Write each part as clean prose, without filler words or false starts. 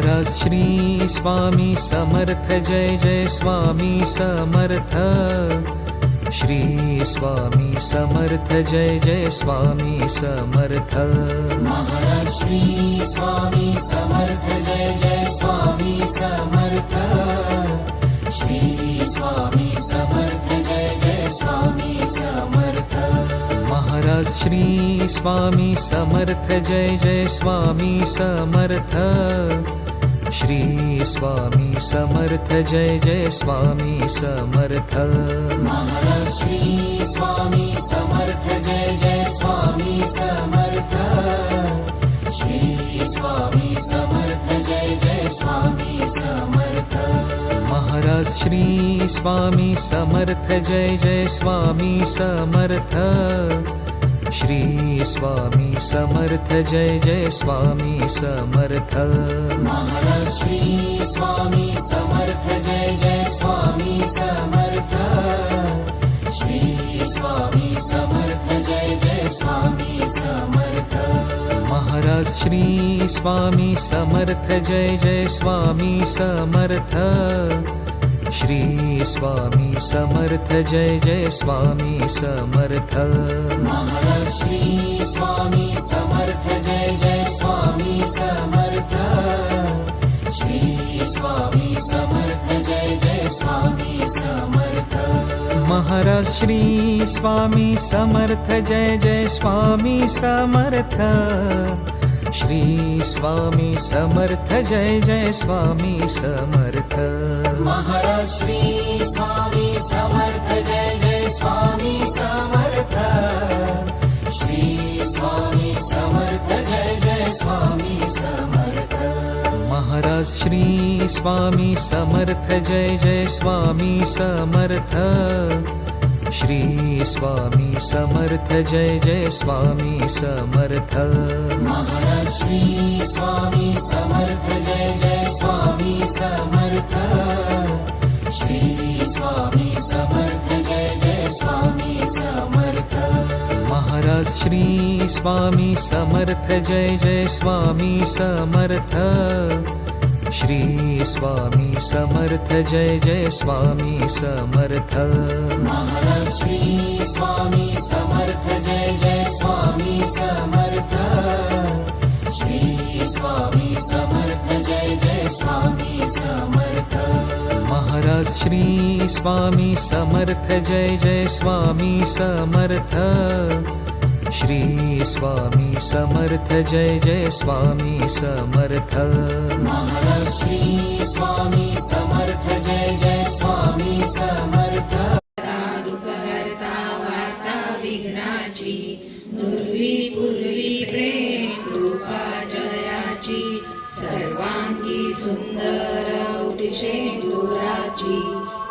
महाराज श्री स्वामी समर्थ जय जय स्वामी समर्थ। श्री स्वामी समर्थ जय जय स्वामी समर्थ। महाराज श्री स्वामी समर्थ जय जय स्वामी समर्थ। श्री स्वामी समर्थ जय जय स्वामी समर्थ। महाराज श्री स्वामी समर्थ जय जय स्वामी समर्थ। श्री स्वामी समर्थ जय जय स्वामी समर्थ। महाराज श्री स्वामी समर्थ जय जय स्वामी समर्थ। श्री स्वामी समर्थ जय जय स्वामी समर्थ। महाराज श्री स्वामी समर्थ जय जय स्वामी समर्थ। श्री स्वामी समर्थ जय जय स्वामी समर्थ। महाराज श्री स्वामी समर्थ जय जय स्वामी समर्थ। श्री स्वामी समर्थ जय जय स्वामी समर्थ। महाराज श्री स्वामी समर्थ जय जय स्वामी समर्थ। श्री स्वामी समर्थ जय जय स्वामी समर्थ। महाराज श्री स्वामी समर्थ जय जय स्वामी समर्थ। श्री स्वामी समर्थ जय जय स्वामी समर्थ। महाराज श्री स्वामी समर्थ जय जय स्वामी समर्थ। श्री स्वामी समर्थ जय जय स्वामी समर्थ। महाराज श्री स्वामी समर्थ जय जय स्वामी समर्थ। श्री स्वामी समर्थ जय जय स्वामी समर्थ। महाराज श्री स्वामी समर्थ जय जय स्वामी समर्थ। श्री स्वामी समर्थ जय जय स्वामी समर्थ। महाराज श्री स्वामी समर्थ जय जय स्वामी समर्थ। श्री स्वामी समर्थ जय जय स्वामी समर्थ। महाराज श्री स्वामी समर्थ जय जय स्वामी समर्थ। श्री स्वामी समर्थ जय जय स्वामी समर्थ। महाराज श्री स्वामी समर्थ जय जय स्वामी समर्थ। श्री स्वामी समर्थ जय जय स्वामी समर्थ। महाराज श्री स्वामी समर्थ जय जय स्वामी समर्थ। श्री स्वामी समर्थ जय जय स्वामी समर्थ। महाराज श्री स्वामी समर्थ जय जय स्वामी समर्थ। दुःखहर्ता वार्ता विघ्नाची दुर्वी पूर्वी प्रेम कृपा जयाची सर्वांगी सुंदर उठशे दुराची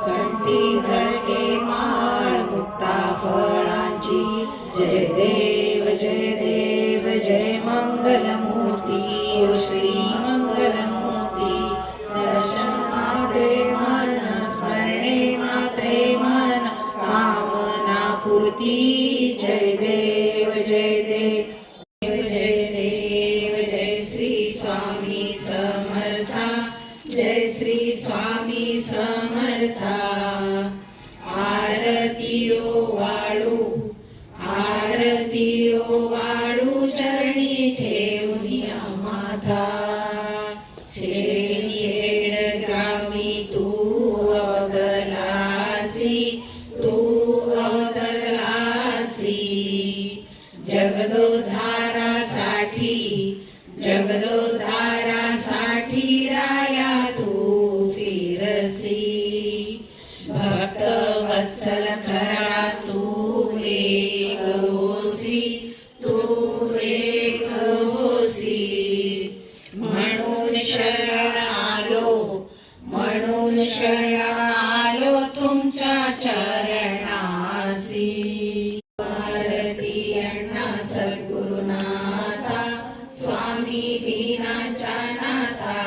कंठी झळके माळ मुक्ता फळांची जय देव जय मंगलमूर्ती ओ श्री मंगलमूर्ती दर्शन मात्रे मन स्मरणे मात्रे मन कामना पूर्ती जय देव जय श्री स्वामी समर्था जय श्री स्वामी समर्था आरतीओ वाळू चरणी ठेवूनिया माथा छेड ग्रामी तू अवतरलासी जगदोद्धारासाठी राया तू फिरसी भक्त वत्सल खरा तू एक होसी म्हणून शरण आलो तुमच्या चरणासी आरती अण्णा सद्गुरुनाथा स्वामी दीनाच्या नाथा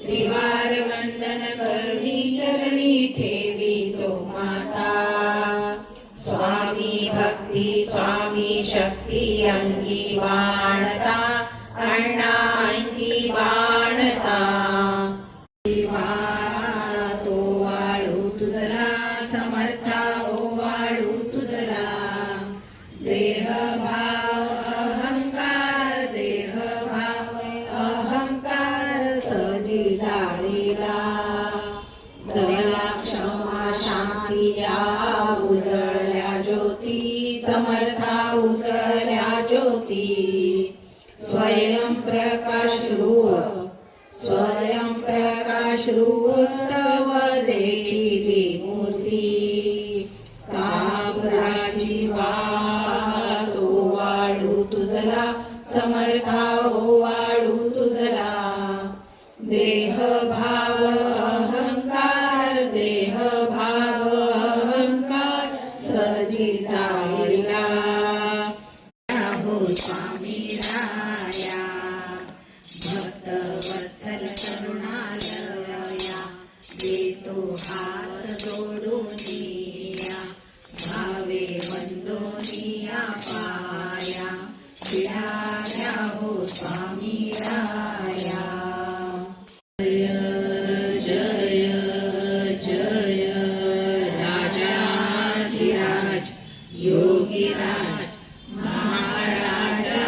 त्रिवार वंदन करवी चरणी ठेवी तो माता स्वामी भक्ती स्वामी शक्ती अंगी बाणता अण्णा अंगी बाणता स्वयं प्रकाश रूप तव देखिली मूर्ती काबराची वातो वाळू तुझला समर्था वाळू तुझला देह भाव अहंकार सहजी जाळीला हो स्वामी राया भक्त वत्सल करुणालया देतो हात जोडूनिया भावे वंदोनिया पाया विहार्या हो स्वामी राया जय जय जय राजाधिराज योगीराज महाराजा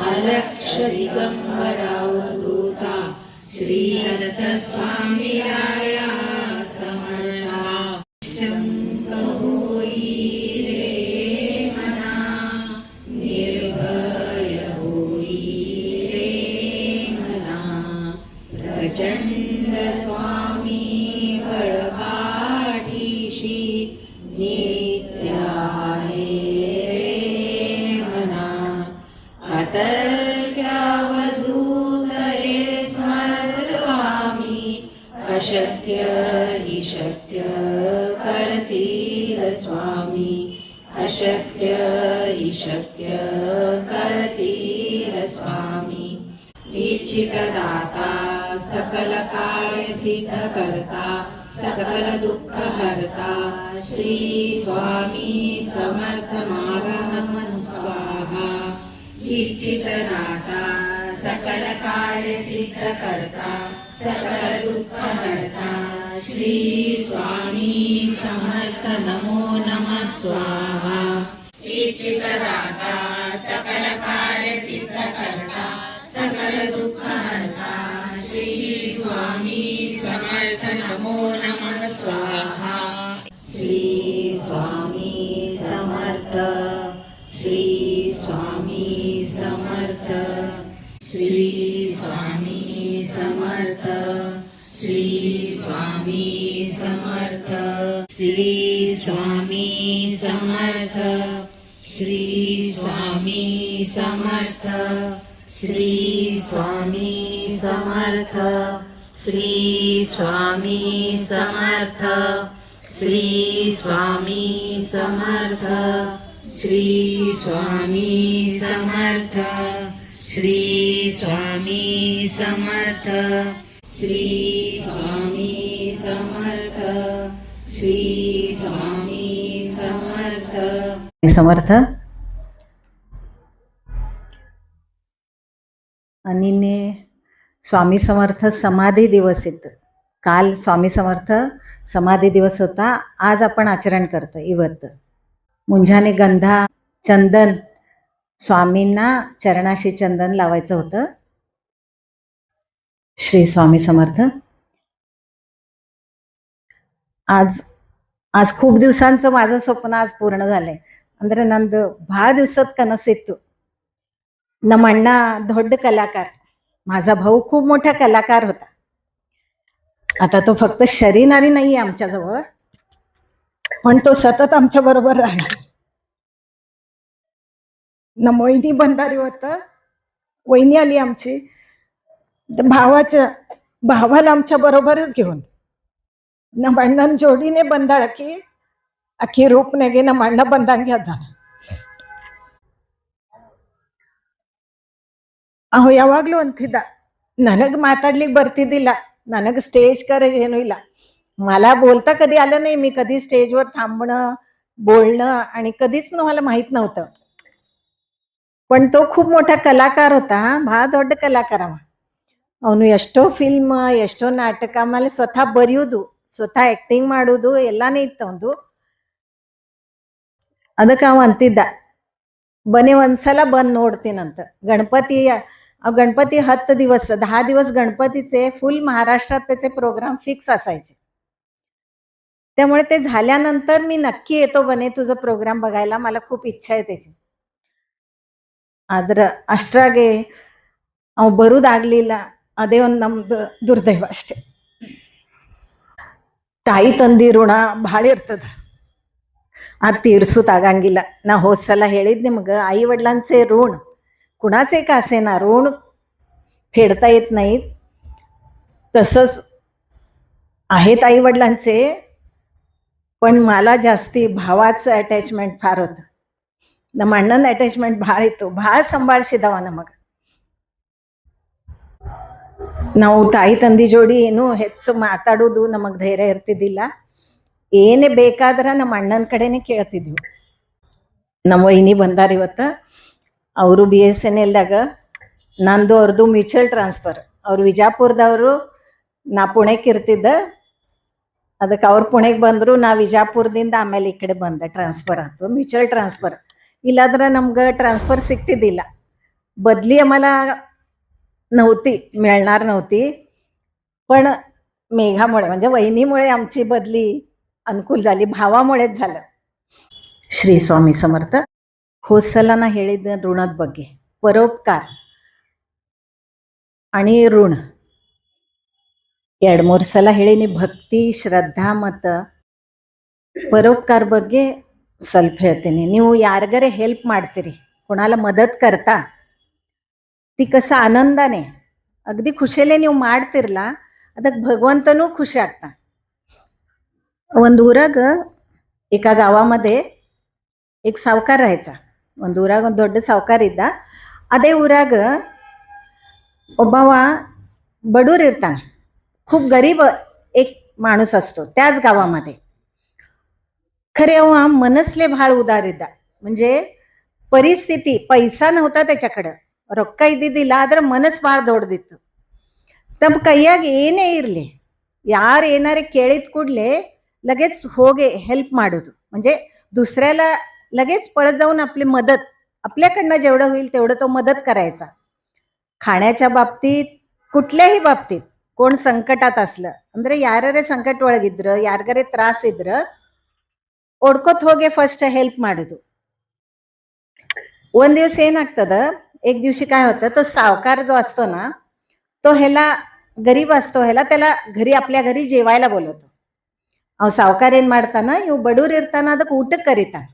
अलक्ष दिगंबरावधूता श्रीदत्त स्वामी राया समर्था शंक होई रे मना निर्भय होई रे मना प्रचंड स्वामी बळपाठीशी नित्य आहे रे मना अतर्क्यावधूत हे स्मरामी अशक्य हि शक्य करतील स्वामी अशक्य हि शक्य करतील स्वामी इच्छित दाता सकल कार्य सिद्ध करता सकल दुःख हरता श्री स्वामी समर्थ मागा नमः स्वाहा इच्छित दाता सकल कार्य सिद्ध करता सकल दुःख हरता श्री स्वामी समर्थ नमो नमः स्वाहा इच्छित दाता सकल कार्य सिद्ध करता सकल दुःख हरता श्री स्वामी समर्थ नमो नमः स्वाहा श्री स्वामी समर्थ श्री स्वामी समर्थ श्री स्वामी समर्थ श्री स्वामी समर्थ श्री स्वामी समर्थ श्री स्वामी समर्थ श्री स्वामी समर्थ श्री स्वामी समर्थ श्री स्वामी समर्थ श्री स्वामी समर्थ श्री स्वामी समर्थ श्री स्वामी समर्थ श्री स्वामी समर्थ समर्थ आणि स्वामी समर्थ समाधी दिवस येतो. काल स्वामी समर्थ समाधी दिवस होता. आज आपण आचरण करतो. इवत मुंजाने गंधा चंदन स्वामींना चरणाशी चंदन लावायचं होतं. श्री स्वामी समर्थ. आज खूप दिवसांचं माझं स्वप्न आज पूर्ण झालंय. ಅಂದ್ರೆ ನಂದು ಬಹಳ ದಿವಸದ ಕನಸಿತ್ತು. ನಮ್ಮ ಅಣ್ಣ ದೊಡ್ಡ कलाकार, माझा भाऊ खूप मोठा कलाकार होता. आता तो फक्त शरीराने नाहीये आमच्या जवळ, पण तो सतत आमच्या बरोबर राहणार. ನಮ್ಮ वहिनी बंधारी होतं. वहिनी आली आमची भावाला आमच्या बरोबरच घेऊन ನಮ್ಮ ಅಣ್ಣನ ಜೋಡಿನೇ ಬಂದಾಳಕಿ. ಅಕ್ಕಿ ರೂಪನೆಗೆ ನಮ್ಮ ಅಣ್ಣ ಬಂದಂಗೆ ಅದ. ಅವ ಯಾವಾಗ್ಲೂ ಅಂತಿದ್ದ, ನನಗ್ ಮಾತಾಡ್ಲಿಕ್ಕೆ ಬರ್ತಿದ್ದಿಲ್ಲ, ನನग स्टेज करेज ಏನೂ ಇಲ್ಲ. मला बोलता कधी आलं नाही. मी कधी स्टेजवर थांबणं बोलणं आणि कधीच मला माहित नव्हतं. पण तो खूप मोठा कलाकार होता. ಬಹಳ ದೊಡ್ಡ ಕಲಾಕಾರ. ಅವನು ಎಷ್ಟೋ ಫಿಲ್ಮ್ ಎಷ್ಟೋ ನಾಟಕ ಆಮೇಲೆ ಸ್ವತಃ ಬರೆಯೋದು ಸ್ವತಃ ಆಕ್ಟಿಂಗ್ ಮಾಡೋದು ಎಲ್ಲಾನೇ ಇತ್ತು ಅವನು. ಅದಕ್ಕೆ ಅವ ಅಂತಿದ್ದ, ಬನ್ನಿ ಒಂದ್ಸಲ ಬಂದು ನೋಡ್ತೀನಂತ. गणपती 10 दिवस 10 दिवस गणपतीचे फुल महाराष्ट्रात त्याचे प्रोग्राम फिक्स असायचे. त्यामुळे ते झाल्यानंतर मी नक्की येतो बने तुझं प्रोग्राम बघायला, मला खूप इच्छा आहे त्याची. ಆದ್ರ ಅಷ್ಟ್ರಾಗೆ ಅವ್ ಬರುದಾಗ್ಲಿಲ್ಲ. ಅದೇ ಒಂದು ನಮ್ದು ದುರ್ದೈವ ಅಷ್ಟೆ. ತಾಯಿ ತಂದಿ ಋಣ ಭಾಳ ಇರ್ತದ, ಅದು ತೀರ್ಸುತ್ತಾಗಂಗಿಲ್ಲ. ನಾ ಹೋದ ಸಲ ಹೇಳಿದ್ निमगं, आई वडिलांचे ऋण कुणाचे का असेना ऋण फेडता येत नाहीत. तसंच आहेत आई वडिलांचे, पण मला जास्ती भावाचं अटॅचमेंट फार होतं. ನಮ್ಮ ಅಣ್ಣನ ಅಟ್ಯಾಚ್ಮೆಂಟ್ ಭಾಳ ಇತ್ತು, ಭಾಳ ಸಂಭಾಳಿಸಿದವ ನಮಗೆ. ನಾವು ತಾಯಿ ತಂದಿ ಜೋಡಿ ಏನು ಹೆಚ್ಚು ಮಾತಾಡೋದು ನಮಗೆ ಧೈರ್ಯ ಇರ್ತಿದ್ದಿಲ್ಲ. ಏನೇ ಬೇಕಾದ್ರೆ ನಮ್ಮ ಅಣ್ಣನ ಕಡೆನೇ ಕೇಳ್ತಿದ್ವಿ. ನಮ್ಮ ವೈನಿ ಬಂದಾರ ಇವತ್ತು, ಅವರು BSNLದಾಗ, ನಂದು ಅವ್ರದ್ದು ಮ್ಯೂಚುವಲ್ ಟ್ರಾನ್ಸ್ಫರ್. ಅವ್ರು ವಿಜಾಪುರದವರು, ನಾ ಪುಣೆಗೆ ಇರ್ತಿದ್ದೆ. ಅದಕ್ಕೆ ಅವ್ರು ಪುಣೆಗೆ ಬಂದರು, ನಾ ವಿಜಾಪುರದಿಂದ आम्हाला इकडे ಬಂದೆ. ट्रान्सफर आतो, म्युच्युअल ट्रान्सफर. इलाद्र नमग ट्रान्सफर सिक्तिद्दिಲ್ಲ. बदली आम्हाला नव्हती, मिळणार नव्हती. पण मेघामुळे म्हणजे वहिनीमुळे आमची बदली ಅನುಕೂಲ झाली, ಭಾವಾमुळेच झालं. ಶ್ರೀ ಸ್ವಾಮಿ ಸಮರ್ಥ. ಹೋದ ಸಲ ನಾ ಹೇಳಿದ ಋಣದ ಬಗ್ಗೆ, ಪರೋಪಕಾರ आणि ಋಣ 2-3 ಸಲ ಹೇಳಿನಿ. ಭಕ್ತಿ, ಶ್ರದ್ಧಾ ಮತ್ತು ಪರೋಪಕಾರ ಬಗ್ಗೆ ಸ್ವಲ್ಪ ಹೇಳ್ತೀನಿ. ನೀವು ಯಾರಿಗಾರೆ ಹೆಲ್ಪ್ ಮಾಡ್ತೀರಿ, कोणाला मदत करता, ती कसं आनंदाने अगदी खुशीले ನೀವು ಮಾಡ್ತಿರಲ್ಲ, ಅದಕ್ಕೆ ಭಗವಂತನೂ ಖುಷಿ ಆಗ್ತಾ. ಒಂದು ಊರಾಗ एका गावामध्ये एक सावकार राहायचा. ಒಂದು ಊರಾಗ ಒಂದು ದೊಡ್ಡ ಸಾವಕಾರ ಇದ್ದ. ಅದೇ ಊರಾಗ ಒಬ್ಬವ बडूर ಇರ್ತಾನೆ, खूप गरीब एक माणूस असतो त्याच गावामध्ये. खरे मनसले भाळ उदार इद्ದ. म्हणजे ಪರಿಸ್ಥಿತಿ, पैसा नव्हता त्याच्याकडं, ರೊಕ್ಕ ಇದ್ದಿದ್ದಿಲ್ಲ, ಆದ್ರೆ ಮನಸ್ಸು ಭಾಳ ದೊಡ್ಡದಿತ್ತು. ತಮ್ಮ ಕೈಯಾಗ ಏನೇ ಇರಲಿ, ಯಾರು ಏನಾರೇ ಕೇಳಿದ ಕೂಡಲೇ लगेच ಹೋಗಿ हेल्प ಮಾಡೋದು. म्हणजे दुसऱ्याला लगेच पळत जाऊन आपली मदत, आपल्याकडनं जेवढं होईल तेवढं तो मदत करायचा. खाण्याच्या बाबतीत, कुठल्याही बाबतीत कोण ಸಂಕಟಾत असलं ಅಂದ್ರೆ ಯಾರೇ ಸಂಕಟ ಒಳಗಿದ್ರು, ಯಾರಿಗಾರೆ ತ್ರಾಸ ಇದ್ರು ಓಡ್ಕೋತ ಹೋಗಿ ಫಸ್ಟ್ हेल्प ಮಾಡೋದು. ಒಂದ್ ದಿವಸ ಏನಾಗ್ತದ, एक दिवशी काय होतं, तो सावकार जो असतो ना, तो ह्याला गरीब असतो, ह्याला त्याला घरी, आपल्या घरी जेवायला बोलवतो. ಅವ್ ಸಾವಕಾರ ಏನ್ ಮಾಡ್ತಾನ, ಇವ್ ಬಡೂರ್ ಇರ್ತಾನ, ಅದಕ್ಕೆ ಊಟಕ್ಕೆ ಕರೀತಾನ.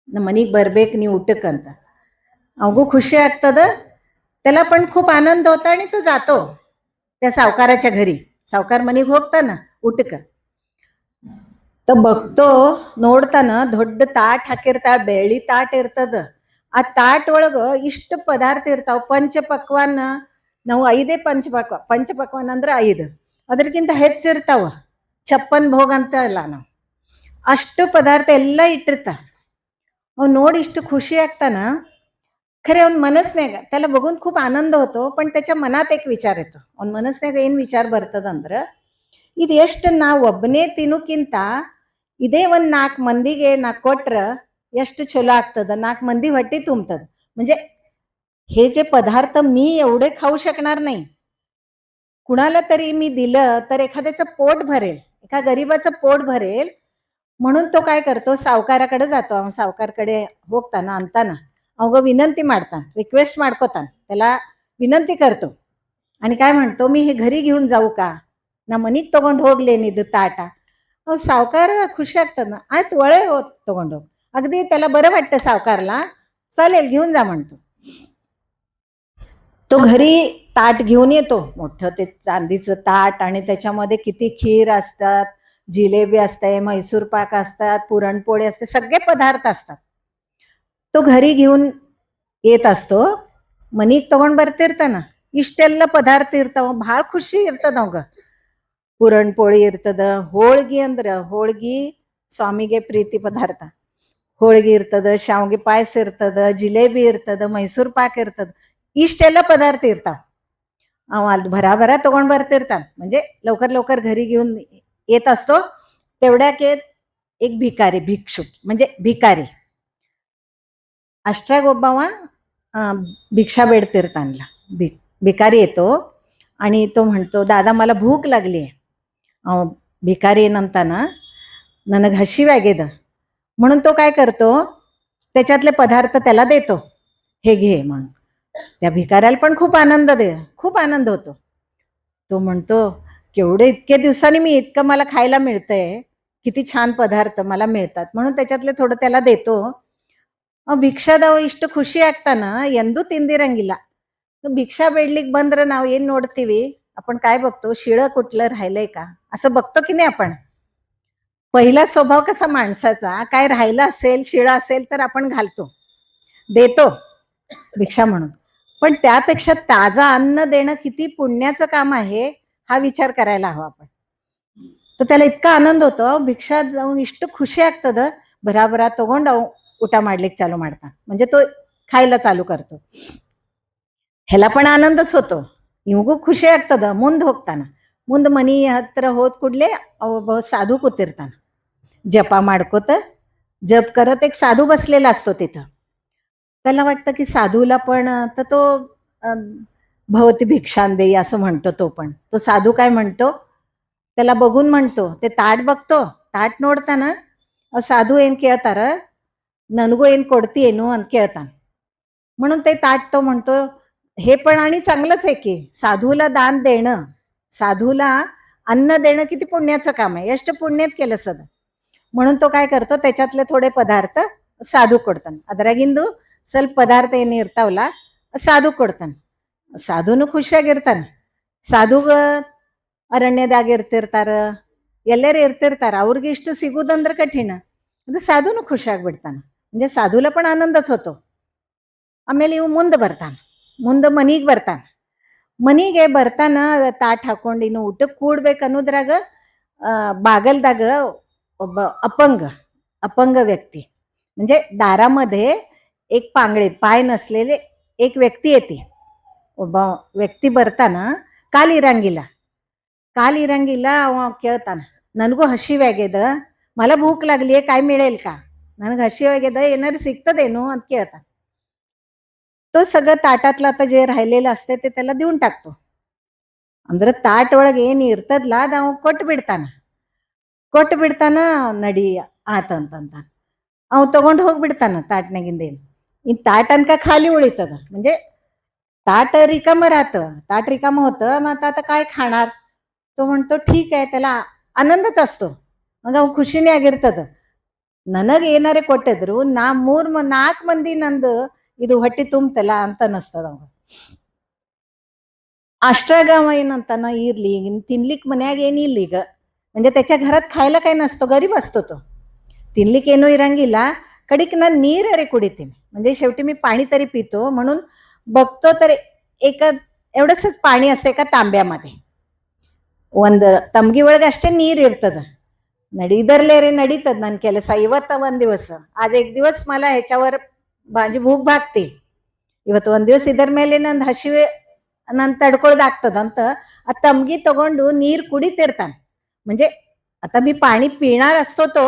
ನಮ್ಮ ಮನೆಗೆ ಬರ್ಬೇಕು ನೀವು ಊಟಕ್ಕಂತ. अवघू खुशी ಆಗ್ತದ, त्याला पण खूप आनंद होता आणि तो जातो त्या सावकाराच्या घरी. सावकार मनीग ಹೋಗ್ತಾನ ಊಟಕ್ಕೆ. तर बघतो, ನೋಡ್ತಾನ ದೊಡ್ಡ ತಾಟ್ ಹಾಕಿರ್ತಾಳ, ಬೆಳ್ಳಿ ತಾಟ್ ಇರ್ತದ. ಆ ತಾಟ್ ಒಳಗ ಇಷ್ಟು ಪದಾರ್ಥ ಇರ್ತಾವ. ಪಂಚಪಕ್ವಾನ್, ನಾವು 5 ಪಂಚಪಕ್ವಾನ್ ಅಂದ್ರೆ 5, ಅದಕ್ಕಿಂತ ಹೆಚ್ಚಿರ್ತಾವ. 56 ಭೋಗ ಅಂತ ಇಲ್ಲ ನಾವು, ಅಷ್ಟು ಪದಾರ್ಥ ಎಲ್ಲ ಇಟ್ಟಿರ್ತಾರ. ಅವ್ನು ನೋಡಿ ಇಷ್ಟು ಖುಷಿ ಆಗ್ತಾನ. खरे ಅವ್ನ ಮನಸ್ನ್ಯಾಗ त्याला बघून खूप आनंद होतो, पण त्याच्या मनात एक विचार येतो. ಅವ್ನ ಮನಸ್ನ್ಯಾಗ ಏನ್ ವಿಚಾರ ಬರ್ತದಂದ್ರ, ಇದು ಎಷ್ಟು ನಾವು ಒಬ್ಬನೇ ತಿನ್ನೋಕ್ಕಿಂತ ಇದೇ ಒಂದು 4 ಮಂದಿಗೆ ನಾ ಕೊಟ್ರ ಎಷ್ಟು ಚಲೋ ಆಗ್ತದ, 4 ಮಂದಿ ಹೊಟ್ಟಿ ತುಂಬತದ. म्हणजे हे जे पदार्थ मी एवढे खाऊ शकणार नाही, कुणाला तरी मी दिलं तर एखाद्याचं पोट भरेल, एका गरीबाचं पोट भरेल. म्हणून तो काय करतो, सावकाराकडे जातो. सावकारकडे ಹೋಗ್ತಾನ, ಅಂತಾನ अवघ विनंती ಮಾಡ್ತಾನ, रिक्वेस्ट ಮಾಡ್ಕೋತಾನ, त्याला विनंती करतो आणि काय म्हणतो, मी हे घरी घेऊन जाऊ का, ನಾ ಮನಿಗೆ ತಗೊಂಡು ಹೋಗ್ಲೇನಿದು ತಾಟ. सावकार खुशी ಆಗ್ತದ, ಆಯ್ತು ಒಳ್ಳೆ तಗೊಂಡು ಹೋಗ್. अगदी त्याला बरं वाटतं सावकारला, चालेल घेऊन जा म्हणतो. तो घरी ताट घेऊन येतो, मोठं ते चांदीचं ताट, आणि त्याच्यामध्ये किती खीर असतात, जिलेबी असते, मैसूर पाक असतात, पुरणपोळी असते, सगळे पदार्थ असतात. तो घरी घेऊन येत असतो. ಮನಿಗೆ ತಗೊಂಡು ಬರ್ತಿರ್ತಾನ, ಇಷ್ಟೆಲ್ಲ ಪದಾರ್ಥ ಇರ್ತಾವ, ಭಾಳ ಖುಷಿ ಇರ್ತದ ಅವಾಗ. पुरणपोळी ಇರ್ತದ, ಹೋಳ್ಗಿ ಅಂದ್ರೆ ಹೋಳ್ಗಿ ಸ್ವಾಮಿಗೆ ಪ್ರೀತಿ ಪದಾರ್ಥ. ಹೋಳ್ಗಿ ಇರ್ತದ, ಶಾವಿಗೆ ಪಾಯಸ ಇರ್ತದ, जिलेबी ಇರ್ತದ, मैसूर पाक ಇರ್ತದ, ಇಷ್ಟೆಲ್ಲ पदार्थ ಇರ್ತಾವ. ಅವ ಅಲ್ಲಿ भराभरा तಗೊಂಡು ಬರ್ತಿರ್ತಾನ. म्हणजे लवकर लवकर घरी घेऊन येत असतो. तेवढ्याके एक भिकारी, भिक्षुक म्हणजे भिकारी, ಅಷ್ಟ್ರಾಗ ಒಬ್ಬವ भिक्षा ಬೇಡ್ತಿರ್ತಾನಲ್ಲ. भिकारी येतो आणि तो म्हणतो, दादा मला भूक लागली आहे. भिकारी ಏನಂತಾನ, ನನಗೆ ಹಸಿವಾಗ್ಯದ म्हणून तो काय करतो, त्याच्यातले पदार्थ त्याला देतो, हे घे म्हणून. त्या भिकाऱ्याला पण खूप आनंद होतो. तो म्हणतो, केवढे इतके दिवसांनी मी इतकं मला खायला मिळतंय, किती छान पदार्थ मला मिळतात, म्हणून त्याच्यातले थोडं त्याला देतो. ಭಿಕ್ಷಾದವ ಇಷ್ಟು ಖುಷಿ ಆಗ್ತಾನ ಎಂದೂ ತಿಂದಿರಂಗಿಲ್ಲ. ಭಿಕ್ಷಾ ಬೇಡ್ಲಿಕ್ಕೆ ಬಂದ್ರೆ ನಾವು ಏನ್ ನೋಡ್ತೀವಿ, आपण काय बघतो, शिळं कुठलं राहिलंय का असं बघतो की नाही आपण. पहिला स्वभाव कसा माणसाचा, काय राहिलं असेल, शिळं असेल तर आपण घालतो, देतो भिक्षा म्हणून. पण त्यापेक्षा ताजा अन्न देणं किती पुण्याचं काम आहे हा विचार करायला हवा आपण. तर त्याला इतका आनंद होतो, ಭಿಕ್ಷಾ ಇಷ್ಟು ಖುಷಿ ಆಗ್ತದ, ಬರಾಬರ ತಗೊಂಡು ಅವ್ ಊಟ ಮಾಡ್ಲಿಕ್ಕೆ ಚಾಲು ಮಾಡ್ತಾನೆ. म्हणजे तो खायला चालू करतो. ह्याला पण आनंदच होतो, ಇವ್ಗೂ ಖುಷಿ ಆಗ್ತದ. ಮುಂದೆ ಮನಿ ಹತ್ರ ಹೋದ್ ಕೂಡ್ಲೆ ಒಬ್ಬ साधू ಕೂತಿರ್ತಾನ, जपा ಮಾಡ್ಕೋತ जप करत एक साधू बसलेला असतो तिथं. त्याला वाटतं की साधूला पण तर तो भवती भिक्षां देई असं म्हणतो. तो साधू काय म्हणतो, त्याला बघून म्हणतो, ते ताट बघतो, ताट ನೋಡ್ತಾನ, साधू ಏನ್ ಕೇಳ್ತಾರ, ನನಗೂ ಏನ್ ಕೊಡ್ತೀಯೇನು ಅಂತ ಕೇಳ್ತಾನ. म्हणून ते ताट तो म्हणतो, हे पण आणि चांगलंच आहे की साधूला दान देणं, साधूला अन्न देणं किती पुण्याचं काम आहे, ಎಷ್ಟು ಪುಣ್ಯದ ಕೆಲಸ ಅದ. म्हणून तो काय करतो, त्याच्यातले थोडे पदार्थ ಸಾಧು ಕೊಡ್ತಾನೆ. ಅದ್ರಾಗಿಂದು ಸ್ವಲ್ಪ ಪದಾರ್ಥ ಏನು ಇರ್ತಾವಲ್ಲ ಸಾಧು ಕೊಡ್ತಾನೆ. ಸಾಧುನು ಖುಷಿಯಾಗಿರ್ತಾನೆ. ಸಾಧುಗ ಅರಣ್ಯದಾಗ ಇರ್ತಿರ್ತಾರ, ಎಲ್ಲರೂ ಇರ್ತಿರ್ತಾರ, ಅವ್ರಿಗೆ ಇಷ್ಟು ಸಿಗುದಂದ್ರೆ ಕಠಿಣ. ಅದು ಸಾಧುನು ಖುಷಿಯಾಗ್ಬಿಡ್ತಾನೆ. म्हणजे साधूला पण आनंदच होतो. ಆಮೇಲೆ ಇವು ಮುಂದೆ ಮನಿಗೆ ಬರ್ತಾನ, ತಾಟ್ ಹಾಕೊಂಡು ಇನ್ನು ಊಟಕ್ಕೆ ಕೂಡ್ಬೇಕು ಅನ್ನೋದ್ರಾಗ बागलದಾಗ ಒಬ್ಬ अपंग व्यक्ती, म्हणजे दारामध्ये एक पाय नसलेले एक व्यक्ती येते. ಒಬ್ಬ ವ್ಯಕ್ತಿ ಬರ್ತಾನ, ಕಾಲು ಇರಂಗಿಲ್ಲ. ಅವ ಕೇಳ್ತಾನ, ನನಗೂ ಹಸಿವಾಗ್ಯದ, मला भूक लागलीये, काय मिळेल का, ನನಗೆ ಹಸಿವಾಗ್ಯದ, ಏನಾದ್ರು ಸಿಗ್ತದೇನು ಅಂತ ಕೇಳ್ತಾನ. तो सगळं ताटातलं आता जे राहिलेलं असते ते त्याला देऊन टाकतो. ಅಂದ್ರೆ ತಾಟ್ ಒಳಗೆ ಏನ್ ಇರ್ತದಲ್ಲ ಅದು ಅವ ಕೊಟ್ಟು ಬಿಡ್ತಾನ, ನಡಿ ಆತಂತಂತ ಅವ್ ತಗೊಂಡು ಹೋಗ್ಬಿಡ್ತಾನ ತಾಟ್ನಾಗಿಂದ. ಇನ್ ताट अनका खाली उळीतದ, म्हणजे ताट रिकाम होतं, मग आता काय खाणार. तो म्हणतो ठीक आहे, त्याला आनंदच असतो. मग ಅವ್ ಖುಷಿನೇ ಆಗಿರ್ತದ. ನನಗೆ ಏನಾರೇ ಕೊಟ್ಟಿದ್ರು 4 ಮಂದಿ ನಂದು ಇದು ಹೊಟ್ಟಿ ತುಂಬತಲ್ಲ ಅಂತ ಅನಿಸ್ತದ ಅವಾಗ. अष्टाग अव ಏನಂತಾನ, ಇರ್ಲಿ ತಿನ್ಲಿಕ್ಕೆ ಮನ್ಯಾಗ ಏನಿಲ್ಲ ಈಗ, म्हणजे त्याच्या घरात खायला काही नसतो, गरीब असतो तो, ತಿನ್ಲಿಕ್ಕೆ ಏನೂ ಇರಂಗಿಲ್ಲ. कडिक ನಾನು ನೀರೇ ಕುಡಿತೀನಿ, म्हणजे शेवटी मी पाणी तरी पितो. म्हणून बघतो तर एक एवढंच पाणी असते एका तांब्यामध्ये, ಒಂದು ತಮ್ಗಿ ಒಳಗೆ ಅಷ್ಟೇ ನೀರು ಇರ್ತದ. ನಡೀದರ್ಲೇರೆ ನಡೀತದ ನನ್ನ ಕೆಲಸ. ಇವತ್ತ ಒಂದ್ ದಿವಸ, आज एक दिवस मला ह्याच्यावर माझी भूक भागते, ಇವತ್ತು ಒಂದ್ ದಿವಸ ಇದರ ಮೇಲೆ ನಂದು ಹಸಿವೆ ನಾನು ತಡ್ಕೊಳ್ದಾಗ್ತದಂತ ಆ तमगी तಗೊಂಡು ನೀರು ಕುಡಿತಿರ್ತಾನೆ. म्हणजे आता मी पाणी पिणार असतो तो,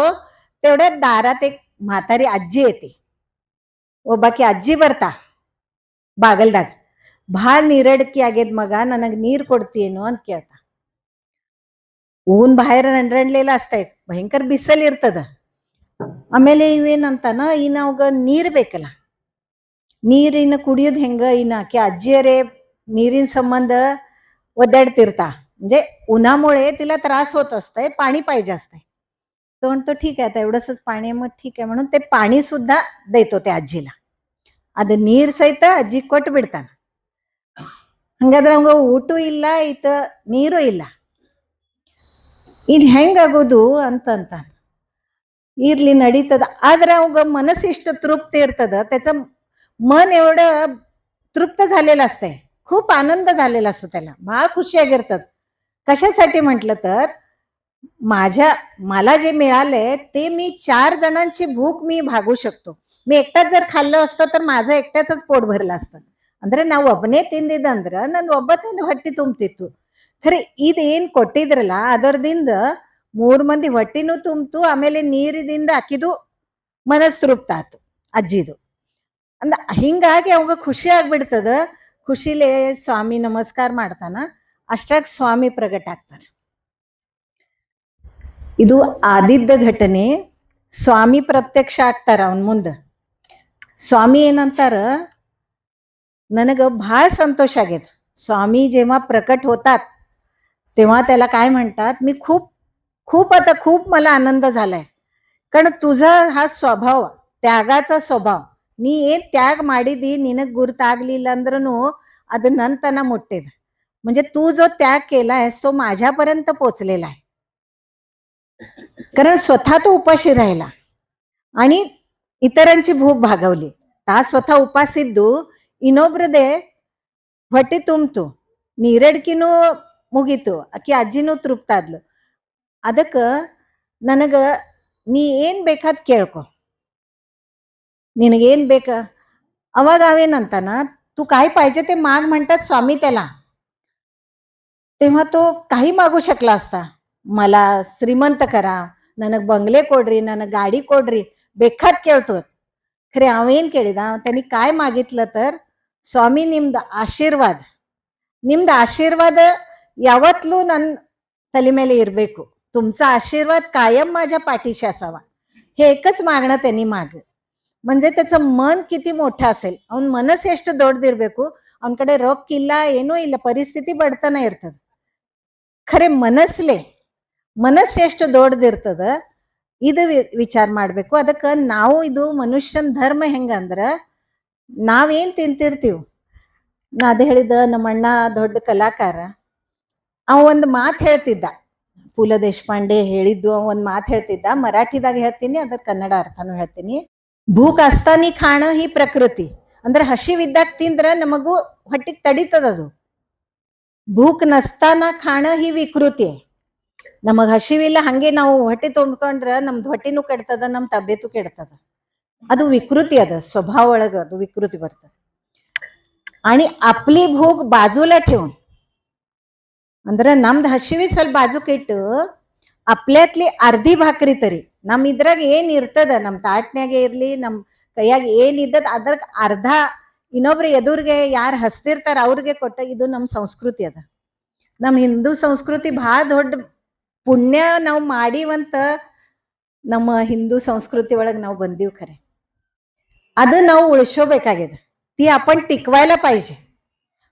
तेवढ्यात दारात एक म्हातारी आजी येते. ಒಬ್ಬಾಕಿ ಅಜ್ಜಿ ಬರ್ತಾ ಬಾಗಲ್ದಾಗ, ಭಾಳ ನೀರಡ್ಕಿ ಆಗ್ಯದ ಮಗ, ನನಗೆ ನೀರು ಕೊಡ್ತೀಯೇನು ಅಂತ ಕೇಳ್ತಾ. ಊನ್ ಬಾहेರ ರಂಡ್ರಣ್ಲೇಲ असतंय, ಭಯಂಕರ ಬಿಸಿಲು ಇರ್ತದ. ಆಮೇಲೆ ಇವೇನಂತಾನ, ಇನ್ನ ಅವಾಗ ನೀರು ಬೇಕಲ್ಲ, ನೀರಿನ ಕುಡಿಯೋದು ಹೆಂಗ, ಇನ್ನ ಆಕೆ ಅಜ್ಜಿಯರೇ ನೀರಿನ संबंध ओदाडतिर्ता, म्हणजे उन्हामुळे तिला त्रास होत असतंय, पाणी पाहिजे असतंय. तो म्हणतो ठीक आहे, आता एवढंच पाणी आहे, मग ठीक आहे म्हणून ते पाणी सुद्धा देतो त्या आजीला. ಅದು ನೀರ್ ಸಹಿತ ಅಜ್ಜಿ ಕೊಟ್ಟು ಬಿಡ್ತಾನ. ಹಂಗಾದ್ರೆ ಅವಂಗ ಊಟೂ ಇಲ್ಲ, ಈತ ನೀರು ಇಲ್ಲ, ಇದು ಹೆಂಗಾಗೋದು ಅಂತಂತಾನ. ಇರ್ಲಿ ನಡೀತದ, आದ್ರೆ अवघ मनस इष्ट तृप्त इರ್ತದ, त्याचं मन एवढं तृप्त झालेलं असतंय, खूप आनंद झालेला असतो त्याला, भाळ खुशियागिರ್ತದ. कशासाठी म्हटलं तर, मला जे मिळालंय ते मी 4 जणांची भूक मी भागू शकतो. मी एकटाच जर खाल्लं असतं तर माझं एकट्याच पोट भरलं असतं. ಅಂದ್ರೆ ನಾವು ಒಬ್ಬನೇ ತಿಂದಿದ್ದಂದ್ರ ನನ್ ಒಬ್ಬನೇ ಹೊಟ್ಟಿ ತುಂಬ್ತಿತ್ತು. ಖರೆ ಇದೇನ್ ಕೊಟ್ಟಿದ್ರಲ್ಲ ಅದರದಿಂದ 3 ಮಂದಿ ಹೊಟ್ಟಿನೂ ತುಂಬ್ತು, ಆಮೇಲೆ ನೀರಿದಿಂದ ಅಕ್ಕಿದು ಮನಸ್ ತೃಪ್ತ ಆತು ಅಜ್ಜಿದು. ಅಂದ ಹಿಂಗಾಗಿ ಅವಾಗ ಖುಷಿ ಆಗ್ಬಿಡ್ತದ. ಖುಷಿಲೇ ಸ್ವಾಮಿ ನಮಸ್ಕಾರ ಮಾಡ್ತಾನ, ಅಷ್ಟಾಗ ಸ್ವಾಮಿ ಪ್ರಗಟ ಆಗ್ತಾರ. ಇದು ಆದಿದ್ದ ಘಟನೆ. ಸ್ವಾಮಿ ಪ್ರತ್ಯಕ್ಷ ಆಗ್ತಾರ ಅವನ ಮುಂದ. ಸ್ವಾಮी ಏನಂತಾರ, ನನग भाळ संतोष आगेत. स्वामी जेव्हा प्रकट होतात तेव्हा त्याला काय म्हणतात, मी खूप खूप आता खूप मला आनंद झालाय, कारण तुझा हा स्वभाव, त्यागाचा स्वभाव, ನೀ ಏನ್ ತ್ಯಾಗ ಮಾಡಿದಿ, ನಿನಗ್ ಗುರ್ತಾಗ್ಲಿಲ್ಲ ಅಂದ್ರೂ ಅದು ನಂತನ ಮುಟ್ಟಿದ. म्हणजे तू जो त्याग केलायस तो माझ्यापर्यंत पोचलेला आहे. कारण स्वतः तो उपाशी राहिला आणि इतरांची भूक भागवली. ತಾ ಸ್ವತಃ ಉಪಾಸಿದ್ದು ಇನ್ನೊಬ್ರದೇ ಹೊಟ್ಟೆ ತುಂಬ್ತು, ನೀರಡ್ಕಿನೂ ಮುಗೀತು, ಆಕಿ ಅಜ್ಜಿನೂ ತೃಪ್ತ ಆದ್ಲು. ಅದಕ್ಕ ನನಗ ನೀ ಏನ್ ಬೇಕಾದ್ ಕೇಳ್ಕೊ, निनगेन बेक. अवाग अवेनंताना तू काय पाहिजे ते माग म्हणतात स्वामी त्याला. तेव्हा तो काही मागू शकला असता, मला श्रीमंत करा, ನನಗ್ ಬಂಗ್ಲೆ ಕೊಡ್ರಿ, ನನಗ್ ಗಾಡಿ ಕೊಡ್ರಿ, ಬೇಕಾದ್ ಕೇಳ್तो. खरे अवेन ಕೇಳಿದ, त्यांनी काय मागितलं तर, स्वामी ನಿಮ್ದ ಆಶೀರ್ವಾದ, ನಿಮ್ದ ಆಶೀರ್ವಾದ ಯಾವತ್ತೂ ನನ್ನ तली ಮೇಲೆ ಇರಬೇಕು, तुमचा आशीर्वाद कायम माझ्या पाठीशी असावा, हे एकच मागणं त्यांनी माग. म्हणजे त्याचं मन किती मोठं असेल, ಅವನ ಮನಸ್ಸು ಎಷ್ಟು ದೊಡ್ಡದಿರ್ಬೇಕು, ಅವನ ಕಡೆ ರೊಕ್ಕ ಇಲ್ಲ, ಏನೂ ಇಲ್ಲ, ಪರಿಸ್ಥಿತಿ ಬಡತನ ಇರ್ತದ, ಖರೆ ಮನಸ್ಸು ಎಷ್ಟು ದೊಡ್ಡದಿರ್ತದ ಇದು ವಿಚಾರ ಮಾಡ್ಬೇಕು. ಅದಕ್ಕ ನಾವು ಇದು ಮನುಷ್ಯನ ಧರ್ಮ ಹೆಂಗಂದ್ರ, ನಾವೇನ್ ತಿಂತಿರ್ತೀವಿ, ನಾ ಅದೇ ಹೇಳಿದ, ನಮ್ಮಣ್ಣ ದೊಡ್ಡ ಕಲಾಕಾರ, ಅವ ಒಂದು ಮಾತು ಹೇಳ್ತಿದ್ದ, ಪುಲ ದೇಶಪಾಂಡೆ ಹೇಳಿದ್ದು, ಒಂದು ಮಾತು ಹೇಳ್ತಿದ್ದ, ಮರಾಠಿದಾಗ ಹೇಳ್ತೀನಿ, ಅದ್ರ ಕನ್ನಡ ಅರ್ಥನೂ ಹೇಳ್ತೀನಿ. ಭೂಕ್ असताना खाणं ही प्रकृती, ಅಂದ್ರೆ ಹಸಿವಿದ್ದಾಗ ತಿಂದ್ರ ನಮಗೂ ಹೊಟ್ಟಿಗೆ ತಡಿತದದು. ಭೂಕ್ ನಸ್ತಾನ खाणं ही ವಿಕೃತಿ. ನಮಗ್ ಹಸಿವಿಲ್ಲ, ಹಂಗೆ ನಾವು ಹೊಟ್ಟೆ ತುಂಬ್ಕೊಂಡ್ರ ನಮ್ದು ಹೊಟ್ಟಿನೂ ಕೆಡ್ತದ, ನಮ್ ತಬ್ಯೆತು ಕೆಡ್ತದ. ಅದು विकृती, ಅದ स्वभाव ಒಳಗ ಅದು विकृती बರ್ತದ. आणि आपली भूक बाजूला ठेवून, ಅಂದ್ರೆ ನಮ್ದು ಹಸಿವಿ ಸ್ವಲ್ಪ ಬಾಜೂಕ್ ಇಟ್ಟು, आपल्यातली अर्धी भाकरी तरी ನಮ್ ಇದ್ರಾಗ ಏನ್ ಇರ್ತದ, ನಮ್ ತಾಟ್ನ್ಯಾಗೆ ಇರ್ಲಿ, ನಮ್ ಕೈಯಾಗ ಏನ್ ಇದ್ದದ ಅದ್ರ ಅರ್ಧ ಇನ್ನೊಬ್ರ ಎದುರ್ಗೆ ಯಾರು ಹಸ್ತಿರ್ತಾರ ಅವ್ರಿಗೆ ಕೊಟ್ಟ. ಇದು ನಮ್ ಸಂಸ್ಕೃತಿ ಅದ. ನಮ್ ಹಿಂದೂ ಸಂಸ್ಕೃತಿ ಬಹಳ ದೊಡ್ಡ ಪುಣ್ಯ ನಾವು ಮಾಡಿವಂತ ನಮ್ಮ ಹಿಂದू संस्कृती ಒಳಗ ನಾವು ಬಂದೀವಿ. ಖರೆ ಅದು ನಾವು ಉಳಿಸೋಬೇಕಾಗಿದೆ, ती आपण टिकवायला पाहिजे.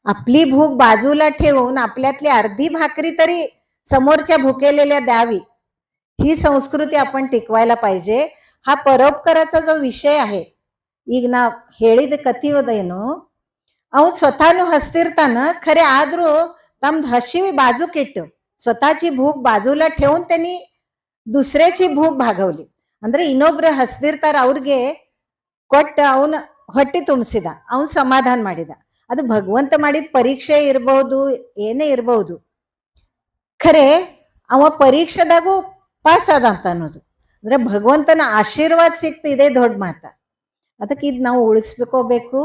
आपली भूक बाजूला ठेवून आपल्यातली अर्धी भाकरी तरी समोरच्या भुकेलेल्या द्यावी, ही संस्कृती आपण टिकवायला पाहिजे. हा परोपकाराचा जो विषय आहे, ಈಗ ನಾ ಹೇಳಿದ ಕಥೆಯೋದೇನು, ಅವ್ ಸ್ವತःನು ಹಸ್ತಿರ್ತಾನ, ಖರೆ ಆದ್ರೂ ತಮ್ದು ಹಸಿವಿ ಬಾಜೂಕಿಟ್ಟು स्वतःची भूक बाजूला ठेवून त्यांनी दुसऱ्याची भूक भागवली. ಅಂದ್ರೆ ಇನ್ನೊಬ್ರ ಹಸ್ತಿರ್ತಾರ ಅವ್ರಿಗೆ ಕೊಟ್ಟ ಅವನ ಹೊಟ್ಟೆ ತುಂಬಿಸಿದ, ಅವನ್ ಸಮಾಧಾನ ಮಾಡಿದ. ಅದು ಭಗವಂತ ಮಾಡಿದ ಪರೀಕ್ಷೆ ಇರಬಹುದು, ಏನೇ ಇರಬಹುದು, ಖರೆ ಅವ ಪರೀಕ್ಷೆದಾಗೂ ಪಾಸ್ ಆದ ಅಂತ ಅನ್ನೋದು. ಅಂದ್ರೆ ಭಗವಂತನ ಆಶೀರ್ವಾದ ಸಿಕ್ತು, ಇದೇ ದೊಡ್ಡ ಮಾತ. ಅದಕ್ಕೆ ಇದು ನಾವು ಉಳಿಸ್ಕೋಬೇಕು.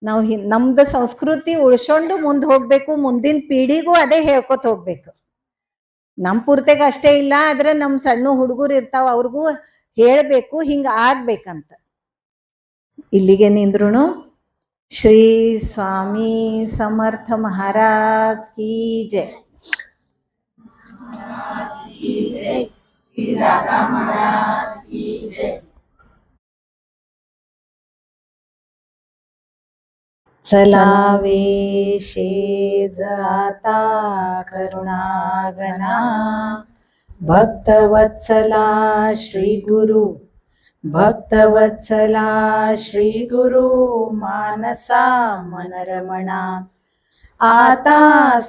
ನಾವು ನಮ್ದು ಸಂಸ್ಕೃತಿ ಉಳಿಸ್ಕೊಂಡು ಮುಂದೆ ಹೋಗ್ಬೇಕು, ಮುಂದಿನ ಪೀಳಿಗೂ ಅದೇ ಹೇಳ್ಕೊತ ಹೋಗ್ಬೇಕು. ನಮ್ ಪೂರ್ತಿಗ ಅಷ್ಟೇ ಇಲ್ಲ, ಆದ್ರೆ ನಮ್ ಸಣ್ಣ ಹುಡುಗರು ಇರ್ತಾವ, ಅವ್ರಿಗೂ ಹೇಳ್ಬೇಕು, ಹಿಂಗ ಆಗ್ಬೇಕಂತ. ಇಲ್ಲಿಗೆ ನಿಂದ್ರುನು. ಶ್ರೀ ಸ್ವಾಮಿ ಸಮರ್ಥ ಮಹಾರಾಜ್ ಕಿ ಜೈ. चलावे शेज आता करुणागना, भक्तवत्सला श्री गुरु, भक्तवत्सला श्री गुरु, मानसा मनरमणा. आता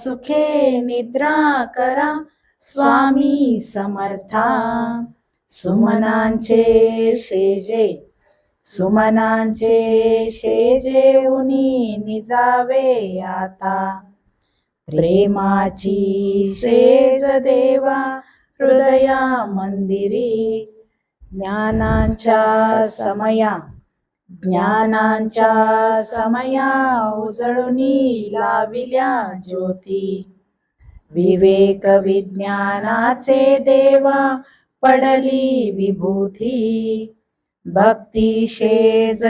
सुखे निद्रा करा स्वामी समर्था, सुमनांचे सेजे, सुमनांचे शेजे उनी निजावे आता. प्रेमाची सेज देवा हृदया मंदिरी, ज्ञानांच्या समया उजळुनी लाविल्या ज्योती. विवेक विज्ञानाचे देवा पडली विभूती. भक्ती शेज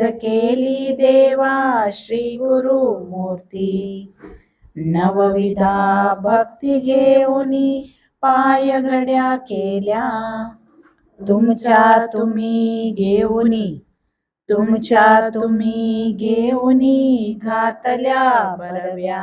केली देवा श्री गुरु मूर्ती. नवविधा भक्ती घेऊनी पाय घड्या केल्या, तुमच्या तुम्ही घेऊनी घातल्या बरव्या.